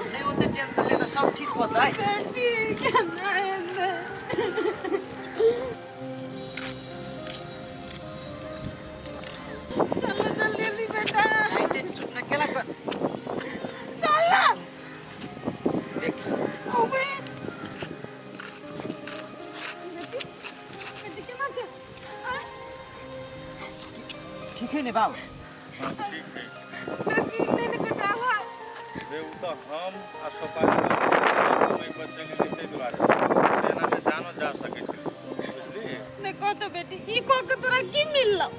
नहीं होते टेंशन ले तो सब ठीक होता है। चलो जल्दी बेटा। चुप ना केला कर। चल ना। देख ओ भाई। बेटी क्या मचा? ठीक है ने बाबू। हाँ ठीक है। नसीब ने कटावा। रे वो तो हम आ सोपारी समय बचेंगे नहीं दुआरे देना में जानो जा सके छे बुझली। ने को तो बेटी ई को के तोरा की मिललो?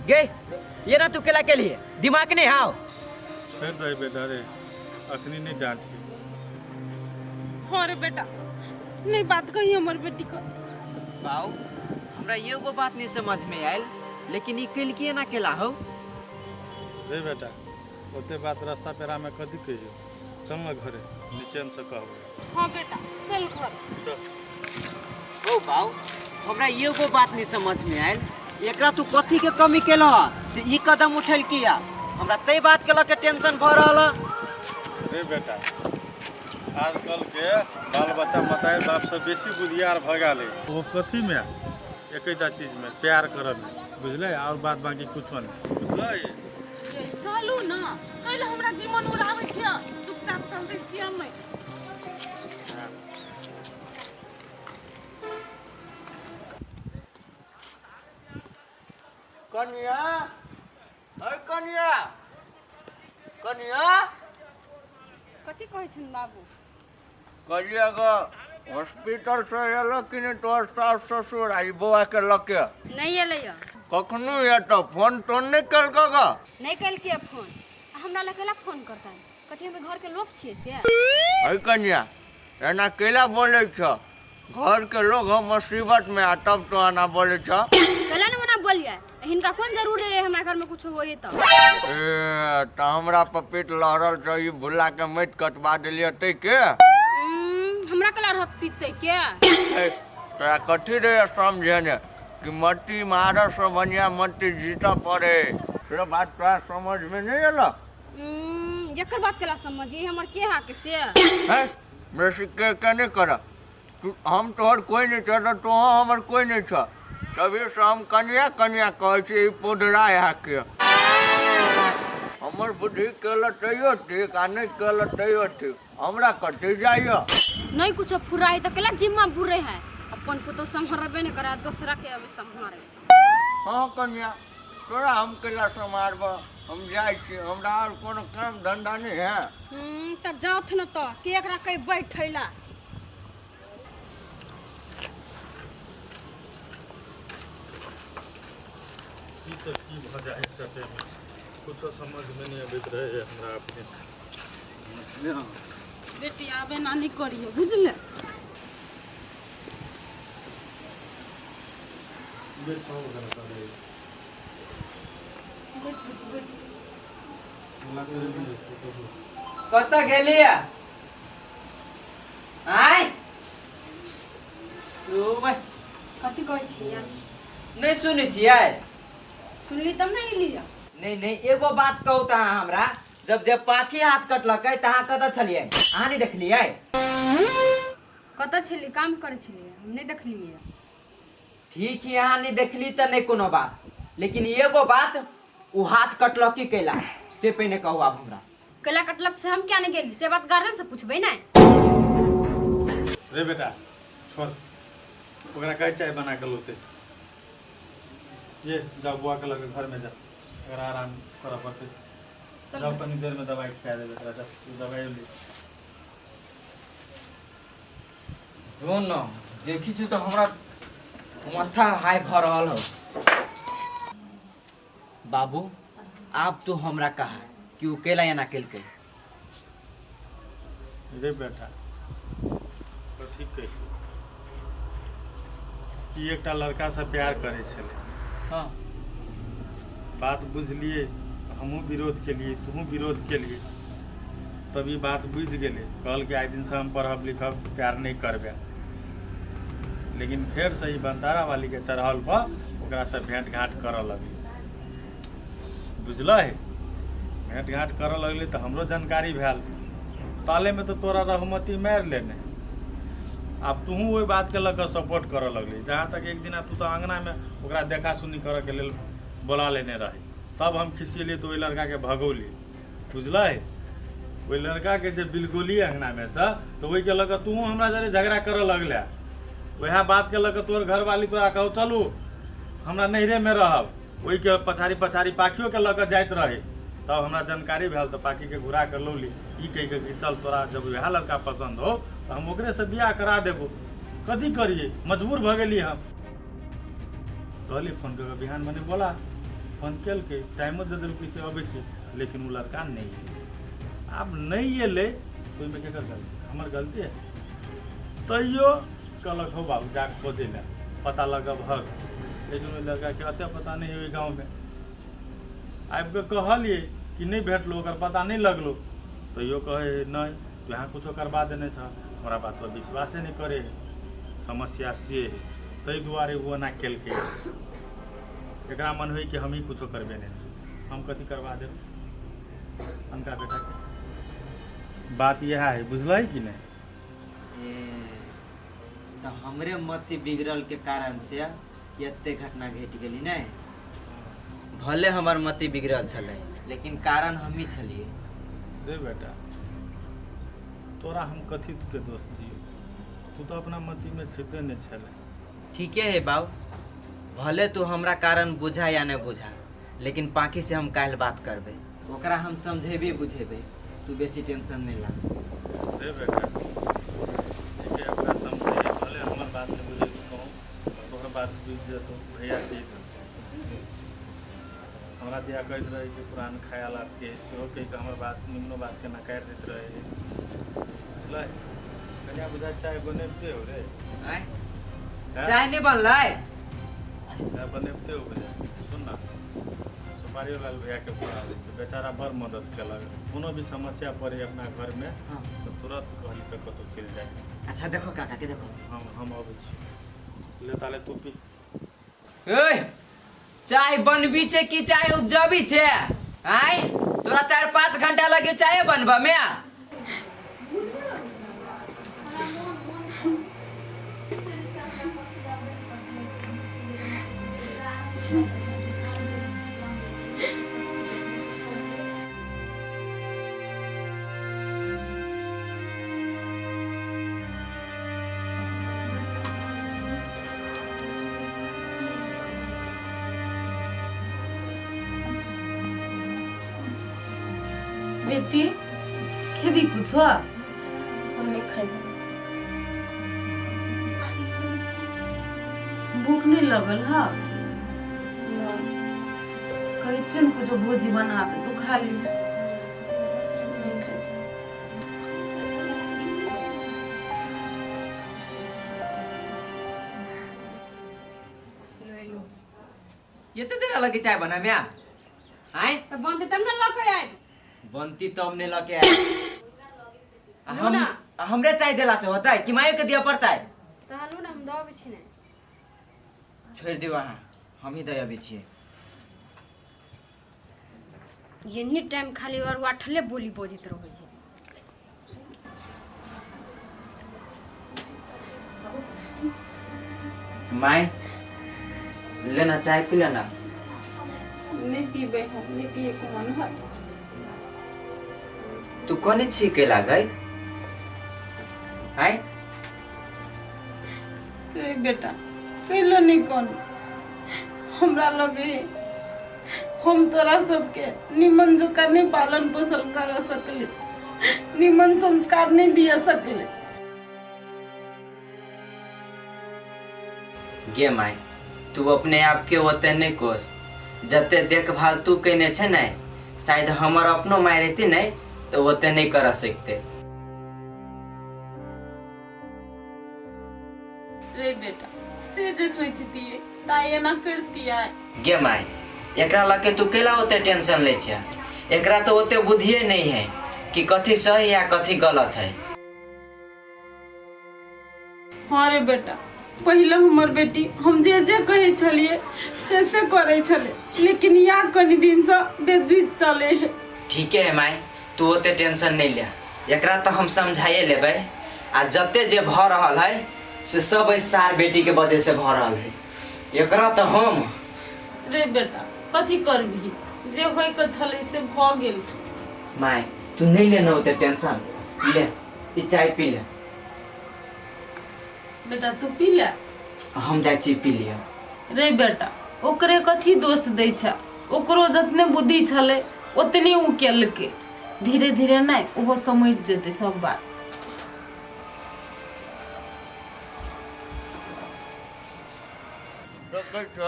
गे ये ना तू केला के लिए दिमाग नहीं हाव। फिर दे बेटा रे अखनी नहीं डांटी। हाँ रे बेटा नहीं बात कही हमर बेटी को। बाऊ हमरा ये वो बात नहीं समझ में आयल लेकिन ई केल के ना केला हो। रे बेटा ओते बात रास्ता पेरा में कथी कहियो चल ना घरे नीचे से कहबो। हाँ बेटा चल घर। चल ओ बाऊ हमरा ये वो बात नहीं समझ में आयल एकरा तू कथी के कमी केला से ई कदम उठल किया हमरा तई बात केला के टेंशन भ रहल। रे बेटा आजकल के बाल बच्चा मताए बाप से बेसी बुधियार भ गेले। वो कथी में एकटा चीज में प्यार करब बुझले और बात बाकी कुछ नहीं बुझले। चलू ना कल हमरा जीवन उड़ावे छिया चुपचाप चलते सिया में। कन्या है कन्या कन्या कथी कहै छन बाबू? कलिया ग हॉस्पिटल से एलो कि नहीं तोहर सास ससुर आई बुआ के लके? नहीं एलै य। कखनु ये तो फोन तो नहीं कल ग नहीं कल के फोन हमरा लकेला फोन करता है कथी हम घर के लोग छिए से? है कन्या एना केला बोले छ घर के लोग हम मुसीबत में आ तब तो आना बोले छ। कला ने मना बोलिए हिनका कौन जरूरी है हमरा घर में कुछ होए त? ए त हमरा पपेट लहरल छ ई भुला के मट कटवा देलिए तै के। हमरा कला रहत पीते के? ए तोरा कथी रे समझे ने कि मट्टी मारस से बढ़िया मट्टी जीता पड़े से बात तोरा समझ में नहीं आला। एकर बात कला समझिए हमर के हाके से? है बेसी के नहीं कर हम तोहर कोई नहीं छ तो हमर कोई नहीं छ तभी से हम कन्या कन्या कहे छी पोडरा यहाँ के। हमर बुद्धि केल तैयो ठीक आ नहीं केल तैयो ठीक हमरा कथी जाइए। नहीं कुछ फुराई त कला जिम्मा बुरे है अपन पुतो संहरबे नहीं करा दूसरा के अबे संहरे। हाँ कन्या तोरा हम केला समारब हम जाय छी हमरा और कोनो काम धंधा नहीं है। त जाओथ न त के एकरा कई बैठैला। ई सब की भ जाए चटे में कुछ समझ में नहीं आबैत रहे हमरा अपने। बेटी आबे ना नहीं करियो बुझले। बेचो वगैरह करे कत गेलिया आय ओ भाई कथी कहै छियै? नहीं सुनै छियै? सुनली तब नहीं लिया। नहीं नहीं एगो बात कहू तहाँ हमरा जब जब पाखी हाथ कटलकै तहाँ कत छलियै अहाँ नहीं देखलियै? कत छली काम करे छली हम नहीं देखलिए। ठीक है यहाँ नहीं देखली तो नहीं कोनो बात लेकिन एगो बात वो हाथ कटलकी कैला से पहले कहू आप हमरा। कला कटलक से हम क्या नहीं गेली से बात गार्जियन से पूछबे ना। रे बेटा छोड़ ओकरा कहे चाय बना के लोते ये जाओ बुआ के लगे घर में जा अगर आराम कर पड़ते जाओ तनी देर में दवाई खिला दे बेटा जा तू दवाई ले। रो न देखी छु तो हमरा माथा हाई भ रहल हो। बाबू आप तो हमरा कहा कि वो केला या ना केलकै? रे बेटा कथी कही कि एकटा लड़का से प्यार करे छले। हाँ बात बुझलिए हमहूँ विरोध के लिए तू विरोध के लिए तब ये बात बुझ गए कहल कि आइ दिन से हम पढ़ब लिखब प्यार नहीं करबे लेकिन फिर से ही बनतारा वाली के चढ़ल पर ओकरा से भेंट घाट करऽ लगली। बुझल है, भेंट घाट करऽ लगली तो हमरो जानकारी भेल। ताले में तो तोरा रहमती मारि लेने, अब तू वही बात के लग सपोर्ट करऽ लगली। जहाँ तक एक दिन तू तो अंगना में ओकरा देखा सुनी करे के लेल बोला लेने रही, तब हम खिसियली तो वही लड़का के भगौली। बुझल है, वही लड़का के जब बिलगोली अंगना में से तो वही के लग तू हमरा जरे झगड़ा करऽ लगले। वह बात के लग तोर घर वाली तोरा कहू चलू हमरा नैहरे में रहब, वही के पछाड़ी पछाड़ी पाखियों के लग जाइत रही। तब हमरा जानकारी भेल तो पाखी के घुरा कर लौली, ई कह के कि चल तोरा जब वह लड़का पसंद हो तो हम ओकरे से बियाह करा देबो। कथी करिए, मजबूर भ गेली हम। कहली फोन कर बिहान मने बोला, फोन कल के टाइमो दे दिल कि से अबै छी, लेकिन वो लड़का नहीं है। अब नहीं एले तो ओहिमे केकर गलती, हमर गलती है। तैयो कहलक हो बाबू जाके खोजे ले, पता लगब हर। लेकिन वो लड़का के अते पता नहीं है गाँव में। आबि के कहलिए कि नहीं भेटलो, ओकर पता नहीं लगलो, तो यो कहे नहीं तू यहाँ कुछो करवा देने छ, हमारा बात पर विश्वासे नहीं करे। समस्या से तै दुआरे वो ना केल के, एकरा मन हुई कि हम ही कुछो करबे नहीं छी, हम कथी करवा देब अनका बेटा के। बात यह है, बुझल है कि नहीं? तो हमरे मति बिगड़ल के कारण से एते घटना घट गेली नहीं। भले हमार मति बिगड़ल छले, लेकिन कारण हम ही छलिए। रे बेटा, तोरा हम कथी के दोष दियो, तू तो अपना मति में छिपे नहीं छले। ठीक है बाबू, भले तू हमरा कारण बुझा या नहीं बुझा, लेकिन पाखी से हम काल बात करबे, ओकरा हम समझेबे बुझेबे। तू बेसी टेंशन नहीं ला। रे बेटा ठीक है, ओकरा समझे, भले हमर बात नहीं बुझे तो कहूँ, तोहर बात बुझ जेतो भैया ठीक है। हमरा दिया कहते रहे कि पुरान ख्याल आपके सेहो कह के हमर बात निम्नो बात के नकार देते रहे। बुझल है, कन्या बुझा चाय बनेबते हो रे? आय चाय नहीं बनलै, चाय बनेबते हो बुझा। सुन ना, सुपारी लाल भैया के बुला दै छै, बेचारा बड़ मदद केलक। कोनो भी समस्या पड़े अपना घर में हाँ। तो तुरंत कहली पे कतौ चल जाए। अच्छा देखो काका के देखो, हम अबै छी, ले ताले तू पी। ओए चाय बनबी छे कि चाय उपजबी छे? आय तोरा 4-5 घंटा लगे चाय बनबा में? बेटी खेबी कुछो? भूख नहीं लगल हा? कही चुन कुछो भोजी बना दे, तू खा ली। ये तो देर लगे चाय बना में? आय तो बनते तब ना लके आए। बनती तब नहीं लगे हम हमरे चाय देला से होता है कि मायो के दिया पड़ता है? तो हालू ना हम दो बिछी ने छोड़ दी वहाँ, हम ही दया बिछिए। ये टाइम खाली और वाठले बोली बोजित रहो। माय लेना चाय पी लेना। नहीं पीबे हम, नहीं पिए को मन है। तू कौन छीके लागई? आय ए बेटा कैलो नहीं कौन, हमरा लगे हम तोरा सबके निमन जो करने पालन पोषण कर सकले, निमन संस्कार नहीं दिया सकले। गे माय तू अपने आप के ओते नहीं कोस, जते देखभाल तू कने छे ना, शायद हमर अपनो माय रहती नहीं तो ओते नहीं कर सकते। रे बेटा से जे सोचती है ताये ना करती है। गे माय एकरा लगे तू केला ओते टेंशन ले छे? एकरा तो ओते बुद्धिए नहीं है कि कथी सही या कथी गलत है। हाँ रे बेटा पहले हमर बेटी हम जे जे कहे छलिए से करे छले, लेकिन या कनी दिन से बेजुत चले है। ठीक है माई, तू ओते टेंशन नहीं ले, एकरा तो हम समझाइए लेबै। आ जते जे भ रहल है से सब इस सार बेटी के वजह से भ रहल है। एकरा तो हम रे बेटा कथी करबी, जे होय के छले से भ गेल। माई तू नहीं लेना ओते टेंशन, ले ई चाय पी ले। बेटा तू पी ले, हम जाइ छी पी लिया। रे बेटा ओकरे कथी दोष दै छ, ओकरो जतने बुद्धि छले ओतने उ केलके। धीरे धीरे नहीं वो समझ जेते सब बात। देखै छ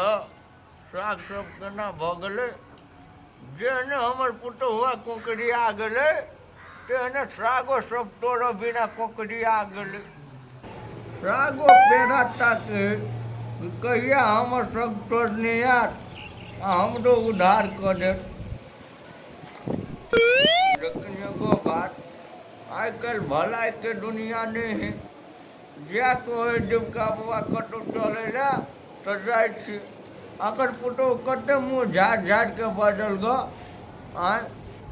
साग सब केना भऽ गेलै, जेहने हमर पुतहुआ कोकरिया गेलै तेहने सागो सब तोड़ बिना कोकरिया गेलै। सागो पेड़ा ताके कहिया हमर सब तोड़ने यार हमरो उधार कऽ देत। लेकिन एगो बात, आइ काल्हि भलाइके दुनिया नहीं है। जा कहे जीविका बाबा कतहु चलै लए तऽ जाइ छी, अगर पुतहु कते मुँह झाड़ि झाड़ि के बजल ग आइ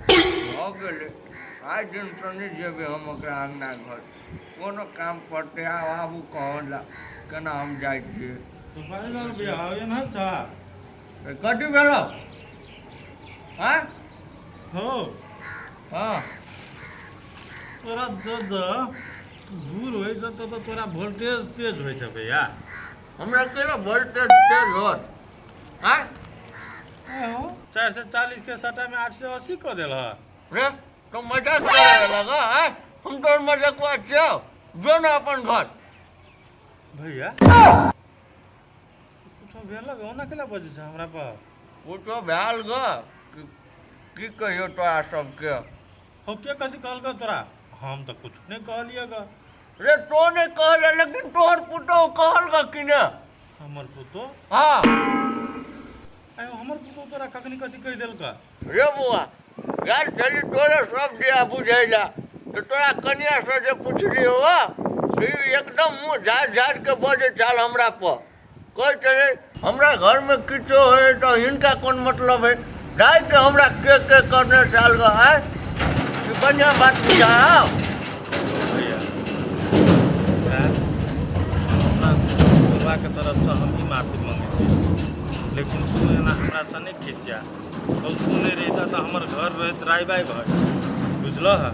भऽ गेलै। आइ दिन से नहीं जेबै हम ओकरा अंगना घर, कोनो काम पड़तै आबू कहऽ ला केना हम जाइ छियै। कथी भेल हाँ हाँ तोरा दूर होइ छ तो तोरा वोल्टेज तेज होइ छ भैया। हमरा केना वोल्टेज तेज होत? हाँ 440 के सटा में 880 को देल ह। रे तो मजाक करे लगा हाँ? हम तो मजाक छौ, जो ना अपन घर। भैया कुछो भेल ग, ओना केला बजै छ हमरा पर? कुछो भेल ग की कहियो तोरा सबके। हो के कथी कहल ग तोरा? हम तो कुछ नहीं कहलिए ग। रे तो नहीं कहल, लेकिन तोहर पुतहु कहल ग कि ने? हमर पुतो? हाँ आयो हमर पुतो तोरा कखनी कथी कह देल का? रे बुआ यार चली तोरे सब दिया बुझैला, तो तोरा कनिया से जे पूछली हो एकदम मुँह झाड़ झाड़ के बजे चाल हमरा पर। कह चले हमरा घर में किछो है तो हिनका कौन मतलब है, जाए के हमरा के करने चाल ग है। बढ़िया बात बुझाओ भैया बाबा के तरफ से हम ही माफी मांगे छी, लेकिन तू एना हमरा से नहीं खिसिया। और तू नहीं रहता तो हमर घर रहत राय बाय घर, बुझल है?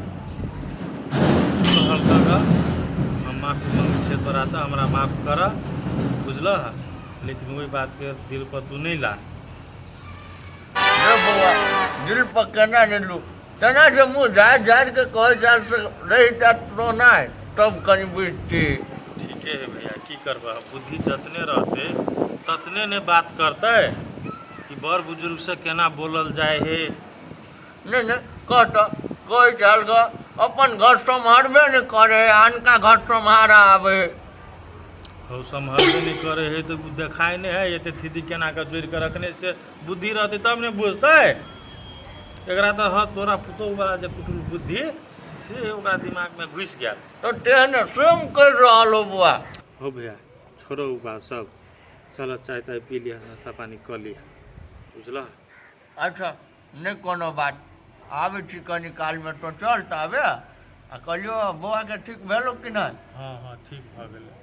कहल का हम माफी मांगे छी तोरा से, हमरा माफ कर, बुझल है? लेकिन वही बात के दिल पर तू नहीं ला। रे बउआ दिल पर केना नहीं लू, तना से मुँह झाड़ झाड़ के कहे चाल से रही तो नहीं तब कहीं बुझती। ठीक है भैया की करबा, बुद्धि जतने रहते ततने ने बात करते कि बड़ बुजुर्ग से केना बोलल जाए है। नहीं नहीं कह चाल ग अपन घर संभारबे नहीं करे, अनका घर संभारा आवे। हो संभालबे नहीं करे है तो देखाई नहीं है, ये थीदी केना के जोड़ के रखने से बुद्धि रहते तब ने बुझते। एकरा तो ह तोरा पुतो वाला जे कुटुल बुद्धि से ओकरा दिमाग में घुस गया। तो तेहने स्वयं कर रहा लो बुआ। हो भैया छोड़ो उ बात सब, चलो चाय ताय पी लिया, नाश्ता पानी कर लिया, बुझल? अच्छा नहीं कोनो बात, आवे छी कनी काल में तो चल आवे आ कहियो बुआ के ठीक भेलो कि नहीं? हाँ हाँ ठीक भ गेलै,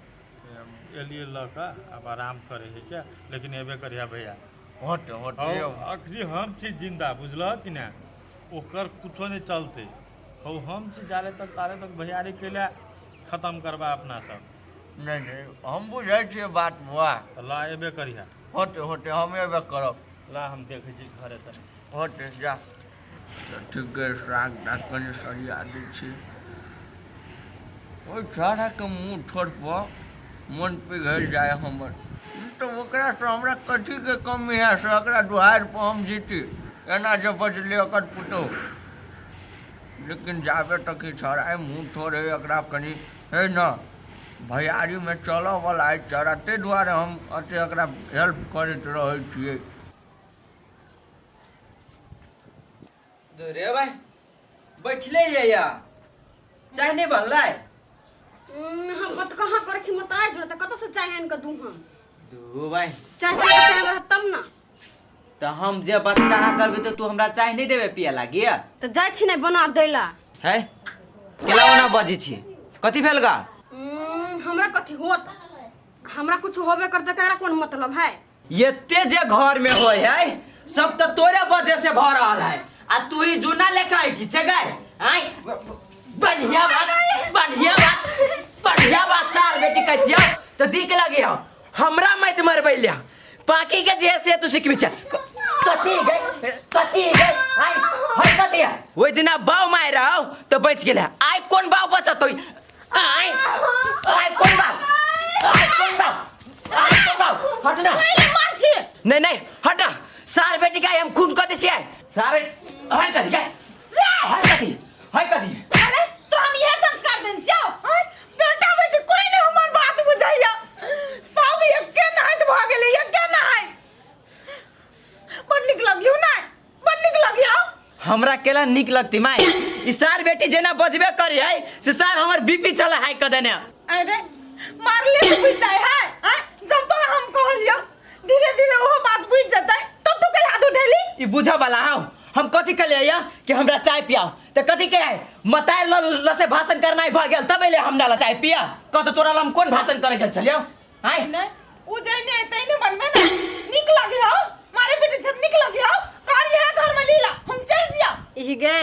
एलिए ल के अब आराम करे है क्या, लेकिन एबे करिया भैया। होते आखिरी हम चीज जिंदा, बुझल कि ना? ओकर कुछो नहीं चलते हो, हम चीज जाले तक ताले तक भैयारी के लिए खत्म करबा अपना सब। नहीं नहीं हम बुझे छे बात बुआ। तो ला एबे करिया। होते हम एबे करब। ला हम देखे छी घरे तक। होते जा ठीक है, साग डाक कनी सरिया दै छी। ओइ सारा के मुँह ठोर पर मन पिघल जाए हमर, तो ओकरा से हमरा कथी के कमी है से ओकरा दुहार पर हम जीती एना जे बजले ओकर पुतहु। लेकिन जाबे तक ही छड़ाए मुँह थोड़े एकरा कनी है न भैयारी में चलऽ वाला है चरा, ते दुआरे हम अते एकरा हेल्प करैत रहै छियै। रे भाई बैठले ये या चाय नहीं बनला है? हम मत कहाँ करे छी मत आइ जोड़े कत से चाय आन के दू हम दू भाई चाय के टाइम रह तब ना तो हम जे बात कहाँ करबे तो तू हमरा चाय नहीं देबे पिया लागी तो जाय छी नहीं बना दैला है केला ना बजी छी कथी भेल गा हमरा कथी होत हमरा कुछ होबे करते करा कोन मतलब है एते जे घर में होय है सब तो तोरे वजह से भ रहल है आ तू ही जुना लेखा है की जगह आई बढ़िया बात सार बेटी कह छियो तो दिख लगे हो हमरा मत मरबै लिया पाकी के जे से तू सिखबी छ कथी गई आई होय कथी है ओइ दिना बाव मार रहो तो बच गेले आई कोन बाव बचत होई आई कोन बाव हट ना मार छी नहीं हट ना सार बेटी का हम खून कथी छियै सार है कथी है कथी अरे तो हम यह संस्कार देन छियो बेटा बेटी कोई नहीं हमर बात बुझाइया सब एके नाइत भ गेलै एके नाइत बड़ निक लगियो ना बड़ निक लगियो हमरा केला निक लगती माय ई सार बेटी जेना बजबे करी है से सार हमर बीपी चला है क देने अरे मारले तो बुझ जाए है जब तोरा हम कहलियो धीरे धीरे वो बात बुझ जतै तब तू के हाथ उठेली ई बुझा वाला हूं हम कथी कलिया या कि हमरा चाय पियाओ त कथी के है मताय ल से भाषण करना भ गेल तब ले हमरा ला चाय पिया कत तोरा ला हम कोन भाषण करे गेल चलियो हाय नहीं उ जाय नहीं तै ने बनबे ना निक लगियो मारे बेटे छत निक लगियो कर यह घर में लीला हम चल जिया ई गे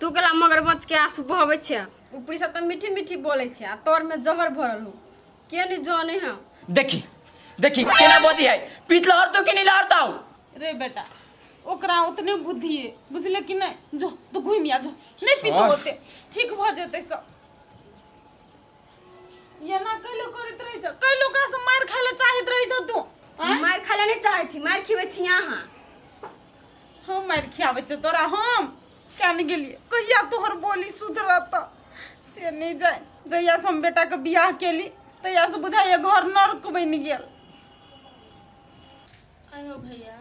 तू केला मगरमच्छ के आंसू बहबै छै ऊपरी से त मीठी मीठी बोलै छै आ तोर में जहर भरल हो के नहीं जाने है देखी केना बजी है पीतला हर तो के नहीं लहरताऊ रे बेटा ओकरा उतने बुद्धि है बुझले कि नहीं जो तो घुमिया जो नहीं पीत होते ठीक भ जेते सब ये ना कई लोग करत रही छ कई लोग से मार खाइले चाहत रही छ तू मार खाइले नहीं चाहे छी मार खिबै छी यहाँ हम मार खियावे छ तोरा हम कान गेलिए कहिया तोहर बोली सुधरत से नहीं जाए जहिया से हम बेटा के बियाह केली तहिया से बुझाइए घर नरक बन गेल आयो भैया